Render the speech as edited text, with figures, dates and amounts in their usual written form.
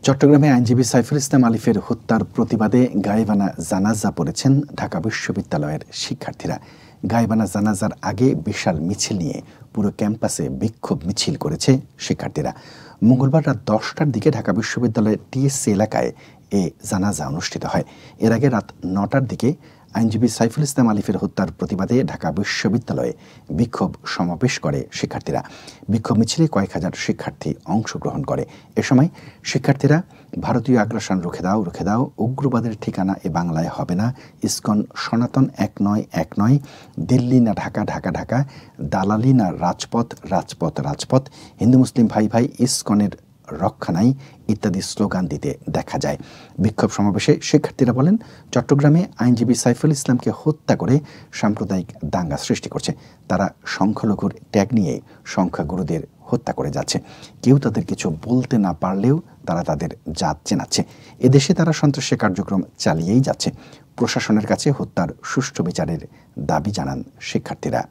চট্টগ্রামে আইনজীবী সাইফুল ইসলাম আলিফের হত্যার প্রতিবাদে গায়েবানা জানাজা পড়েছেন ঢাকা বিশ্ববিদ্যালয়ের শিক্ষার্থীরা। গায়েবানা জানাজার আগে বিশাল মিছিল নিয়ে পুরো ক্যাম্পাসে বিক্ষোভ মিছিল করেছে শিক্ষার্থীরা। মঙ্গলবার রাত 10টার দিকে ঢাকা বিশ্ববিদ্যালয়ের টিএসসি এলাকায় এ জানাজা অনুষ্ঠিত হয়। এর আগে রাত 9টার দিকে আইনজীবী সাইফুল ইসলাম আলিফের হত্যার প্রতিবাদে ঢাকা বিশ্ববিদ্যালয়ে বিক্ষোভ সমাবেশ করে শিক্ষার্থীরা। বিক্ষোভ মিছিলে কয়েক হাজার শিক্ষার্থী অংশগ্রহণ করে। এ সময় শিক্ষার্থীরা ভারতীয় আগ্রাসন রুখে দাও, উগ্রবাদের ঠিকানা এ বাংলায় হবে না, ইসকন সনাতন এক নয় এক নয়, দিল্লি না ঢাকা ঢাকা ঢাকা, দালালি না রাজপথ রাজপথ রাজপথ, হিন্দু মুসলিম ভাই ভাই, ইসকনের রক্ষা নাই ইত্যাদি স্লোগান দিতে দেখা যায়। বিক্ষোভ সমাবেশে শিক্ষার্থীরা বলেন, চট্টগ্রামে আইনজীবী সাইফুল ইসলামকে হত্যা করে সাম্প্রদায়িক দাঙ্গা সৃষ্টি করছে। তারা সংখ্যালঘুর ট্যাগ নিয়ে সংখ্যাগুরুদের হত্যা করে যাচ্ছে। কেউ তাদের কিছু বলতে না পারলেও তারা তাদের জাত চেনাচ্ছে। এদেশে তারা সন্ত্রাসী কার্যক্রম চালিয়েই যাচ্ছে। প্রশাসনের কাছে হত্যার সুষ্ঠু বিচারের দাবি জানান শিক্ষার্থীরা।